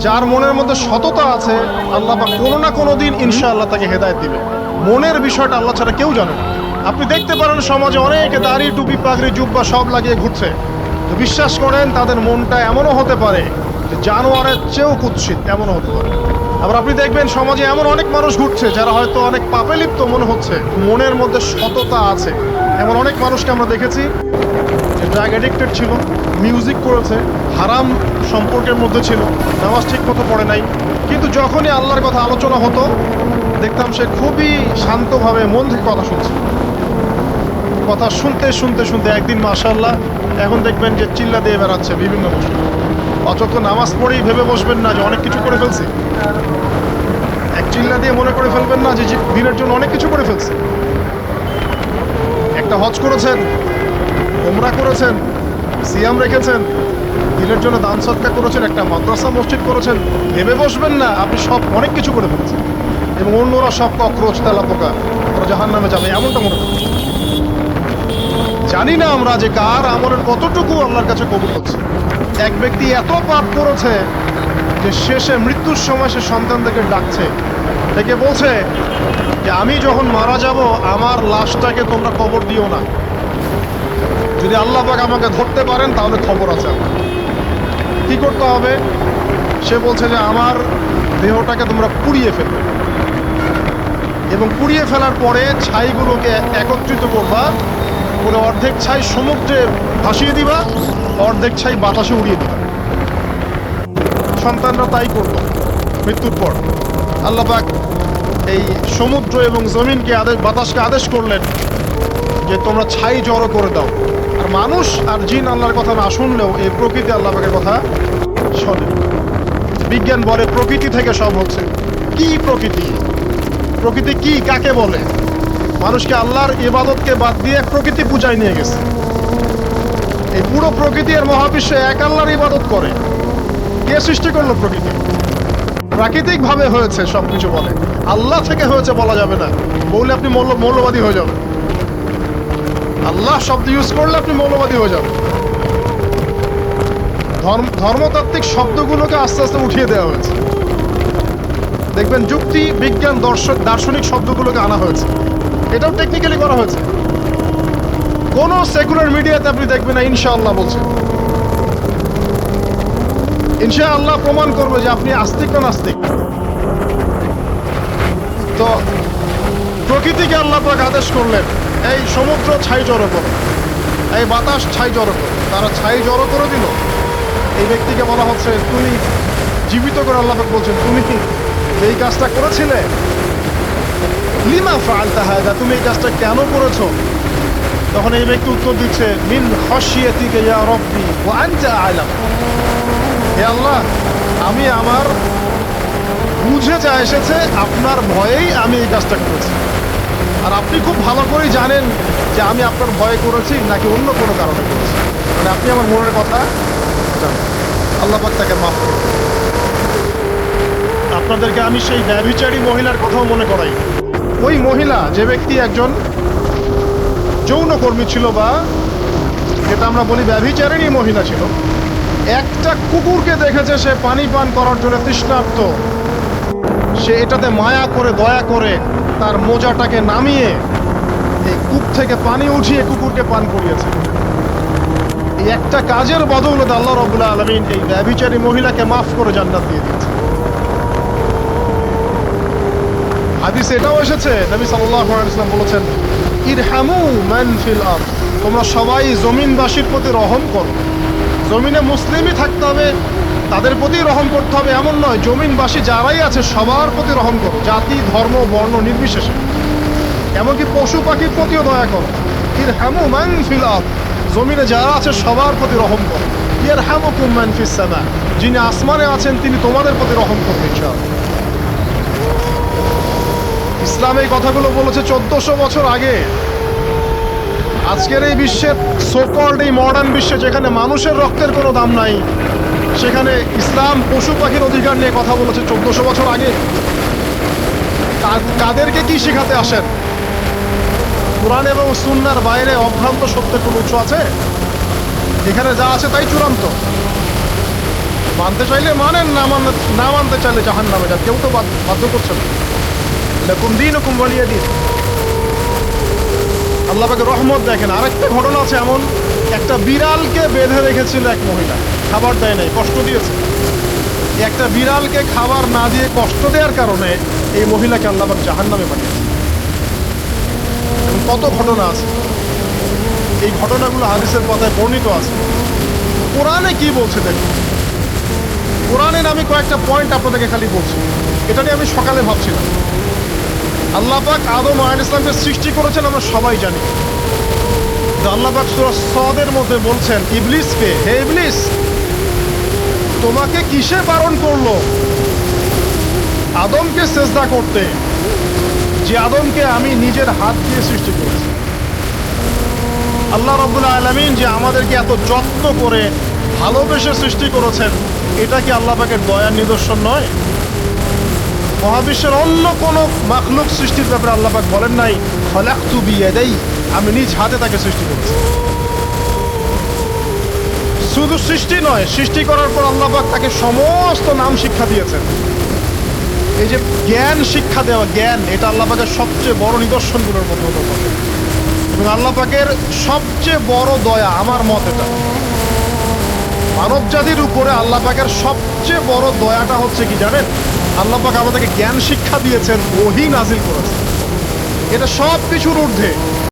যার মনের মধ্যে সততা আছে আল্লাহ পাক কোনো না কোনো দিন ইনশাআল্লাহ তাকে হেদায়েত দিবে। মনের বিষয়টা আল্লাহ ছাড়া কেউ জানে না। আপনি দেখতে পারেন সমাজে অনেকে দাড়ি টুপি পাগড়ি জুব্বা সব লাগিয়ে ঘুরছে, তো বিশ্বাস করেন তাদের মনটা এমনও হতে পারে যে জানোয়ারের চেয়েও কুৎসিত, এমনও হতে পারে। আবার আপনি দেখবেন সমাজে এমন অনেক মানুষ ঘুরছে যারা হয়তো অনেক পাপে লিপ্ত মনে হচ্ছে, মনের মধ্যে সততা আছে। এমন অনেক মানুষকে আমরা দেখেছি যে ড্রাগ অ্যাডিক্টেড ছিল, মিউজিক করেছে, হারাম সম্পর্কের মধ্যে ছিল, নামাজ ঠিক মতো পড়ে নাই, কিন্তু যখনই আল্লাহর কথা আলোচনা হতো দেখতাম সে খুবই শান্তভাবে মন থেকে কথা শুনছে। কথা শুনতে শুনতে শুনতে একদিন মাশাআল্লাহ এখন দেখবেন যে চিল্লা দিয়ে বেড়াচ্ছে বিভিন্ন বসে। অথচ নামাজ পড়েই ভেবে বসবেন না যে অনেক কিছু করে ফেলছে। এক চিল্লা দিয়ে মনে করে ফেলবেন না যে দিনের জন্য অনেক কিছু করে ফেলছে। একটা হজ করেছেন, ওমরা করেছেন, সিয়াম রেখেছেন, দিনের জন্য দান সদকা করেছেন, একটা মাদ্রাসা মসজিদ করেছেন, ভেবে বসবেন না আপনি সব অনেক কিছু করে ফেলছেন এবং অন্যরা সব ককরোচ তেলা পোকা, ওরা জাহান্নামে যাবে এমনটা মনে করছে। জানি না আমরা যে কার আমলের কতটুকু আল্লাহর কাছে কবুল হচ্ছে। এক ব্যক্তি এত পাপ করেছে যে শেষে মৃত্যুর সময় সে সন্তানদেরকে ডাকছে, ডেকে বলছে যে আমি যখন মারা যাব আমার লাশটাকে তোমরা কবর দিও না, যদি আল্লাহ পাক আমাকে ধরতে পারেন তাহলে খবর আছে আমার। কি করতে হবে? সে বলছে যে আমার দেহটাকে তোমরা পুড়িয়ে ফেলবে এবং পুড়িয়ে ফেলার পরে ছাইগুলোকে একত্রিত করবা, করে অর্ধেক ছাই সমুদ্রে ভাসিয়ে দিবা, অর্ধেক ছাই বাতাসে উড়িয়ে দিবা। সন্তানরা তাই করল। মৃত্যুর পর আল্লাহ পাক এই সমুদ্র এবং জমিনকে বাতাসকে আদেশ করলেন যে তোমরা ছাই জড়ো করে দাও। আর মানুষ আর জিন আল্লাহর কথা না শুনলেও এই প্রকৃতি আল্লাহ পাকের কথা শোনে। বিজ্ঞান বলে প্রকৃতি থেকে সব হচ্ছে। কি প্রকৃতি? প্রকৃতি কি, কাকে বলে? মানুষকে আল্লাহর ইবাদতকে বাদ দিয়ে প্রকৃতি পূজায় নিয়ে গেছে। এই পুরো প্রকৃতি আর মহাবিশ্বে এক আল্লাহর ইবাদত করে। কে সৃষ্টি করলো প্রকৃতি? প্রাকৃতিক ভাবে হয়েছে সবকিছু বলে, আল্লাহ থেকে হয়েছে বলা যাবে না। বললে আপনি মৌলবাদী হয়ে যাবেন। আল্লাহ শব্দ ইউজ করলে আপনি মৌলবাদী হয়ে যাবেন। ধর্মতাত্ত্বিক শব্দগুলোকে আস্তে আস্তে উঠিয়ে দেওয়া হয়েছে। দেখবেন যুক্তি বিজ্ঞান দার্শনিক শব্দগুলোকে আনা হয়েছে, এটাও টেকনিক্যালি করা হয়েছে। কোন সেকুলার মিডিয়াতে আপনি দেখবেন না ইনশাআল্লাহ বলছে। ইনশাআল্লাহ প্রমাণ করবে যে আপনি আস্তিক না নাস্তিক। তো প্রকৃতিকে আল্লাহ পাক আদেশ করলেন এই সমুদ্র ছাই জড়ো করো, এই বাতাস ছাই জড়ো করো। তারা ছাই জড়ো করে দিল। এই ব্যক্তিকে বলা হচ্ছে তুমি জীবিত করে আল্লাহ পাক বলছেন তুমি কি এই কাজটা করেছিলে? লিমা ফাআলতা হাযা, তুমি এই কাজটা কেন করেছো? তখন এই ব্যক্তি উত্তর দিচ্ছে মিন খাশিয়াতিকা ইয়া রাব্বি ওয়া আনতা আ'লাম। হে আল্লাহ, আমি আমার বুঝে যা এসেছে আপনার ভয়েই আমি এই কাজটা করেছি, আর আপনি খুব ভালো করেই জানেন যে আমি আপনার ভয়ে করেছি নাকি অন্য কোনো কারণে করেছি। মানে আপনি আমার মনের কথা জানেন। আল্লাহ পাক তাকে মাফ করুন। আপনাদেরকে আমি সেই ব্যভিচারী মহিলার কথাও মনে করাই। ওই মহিলা, যে ব্যক্তি একজন যৌনকর্মী ছিল বা যেটা আমরা বলি ব্যভিচারিণী মহিলা ছিল, একটা কুকুরকে দেখেছে সে পানি পান করার জন্য তৃষ্ণার্ত, সে এটাতে মায়া করে দয়া করে তার মোজাটাকে নামিয়ে এই কূপ থেকে পানি উঠিয়ে কুকুরকে পান করিয়েছে। এই একটা কাজের বদৌলতে আল্লাহ রাব্বুল আলামিন এই ব্যভিচারী মহিলাকে মাফ করে জান্নাত দিয়ে দিয়েছে। হাদিসে এটাও এসেছে, নবী সাল্লাল্লাহু আলাইহি ওয়াসাল্লাম বলেছেন ইরহামু মান ফিল আরদ, তোমরা সবাই জমিনবাসীর প্রতি রহম করো। জমিনে মুসলিমই থাকতে হবে, তাদের প্রতি রহম করতে হবে এমন নয়, জমিনবাসী যারাই আছে সবার প্রতি রহম করো, জাতি ধর্ম বর্ণ নির্বিশেষে। এমনকি পশু পাখির প্রতিও দয়া করো। ইরহামু মান ফিল আরদ, জমিনে যারা আছে সবার প্রতি রহম করো। ইয়ারহামুকুম মান ফিস সামা, যিনি আসমানে আছেন তিনি তোমাদের প্রতি রহম করবেন ইনশাআল্লাহ। ইসলাম এই কথাগুলো বলেছে 1400 বছর আগে। আজকের এই বিশ্বের সোকল্ড এই মডার্ন বিশ্বে যেখানে মানুষের রক্তের কোনো দাম নাই, সেখানে ইসলাম পশু পাখির অধিকার নিয়ে কথা বলেছে 1400 বছর আগে। তাদেরকে কি শেখাতে আসেন? কুরআন এবং সুন্নাহর বাইরে অভ্রান্ত সত্যের কোনো উৎস আছে? এখানে যা আছে তাই চূড়ান্ত। মানতে চাইলে মানেন, না মানতে চাইলে জাহান্নামে যান, কেউ তো বাধ্য করছে না। লাকুম দীনুকুম ওয়ালিয়া দীন। আল্লাহ পাকের রহমত দেখেন। আরেকটা ঘটনা আছে এমন, একটা বিড়ালকে বেঁধে রেখেছিল এক মহিলা, খাবার দেয় নাই, কষ্ট দিয়েছে। একটা বিড়ালকে খাবার না দিয়ে কষ্ট দেওয়ার কারণে এই মহিলাকে আল্লাহ পাক জাহান্নামে পাঠিয়েছে। কত ঘটনা আছে, এই ঘটনাগুলো হাদিসের পাতায় বর্ণিত আছে। কোরআনে কি বলছে দেখুন। কোরআনের আমি কয়েকটা পয়েন্ট আপনাদেরকে খালি বলছি, এটা নিয়ে আমি সকালে ভাবছিলাম। আল্লাহ পাক আদম আলাইহিস সালামকে সৃষ্টি করেছেন আমরা সবাই জানি। আল্লাহ পাক সূরা সাদের মধ্যে বলছেন ইবলিসকে, হে ইবলিস, তোমাকে কিসে বারণ করলো আদমকে সিজদা করতে, যে আদমকে আমি নিজের হাত দিয়ে সৃষ্টি করেছি। আল্লাহ রাব্বুল আলামিন যে আমাদেরকে এত যত্ন করে ভালোবেসে সৃষ্টি করেছেন, এটা কি আল্লাহ পাকের দয়ার নিদর্শন নয়? মহাবিশ্বের অন্য কোনো মাখলুক সৃষ্টির ব্যাপারে আল্লাহ পাক বলেন নাই খলাকতু বিয়াদাই, আমি নিজ হাতে তাকে সৃষ্টি করেছি। শুধু সৃষ্টি নয়, সৃষ্টি করার পর আল্লাহ পাক তাকে সমস্ত নাম শিক্ষা দিয়েছেন। এই যে জ্ঞান শিক্ষা দেওয়া, জ্ঞান, এটা আল্লাহ পাকের সবচেয়ে বড় নিদর্শনগুলোর মধ্যে হতে পারে। এবং আল্লাহ পাকের সবচেয়ে বড় দয়া, আমার মত এটা, মানব জাতির উপরে আল্লাহ পাকের সবচেয়ে বড় দয়াটা হচ্ছে কি জানেন? আল্লাহ পাক আমাদেরকে জ্ঞান শিক্ষা দিয়েছেন, ওহী নাজিল করেছেন। এটা সব কিছুর ঊর্ধ্বে।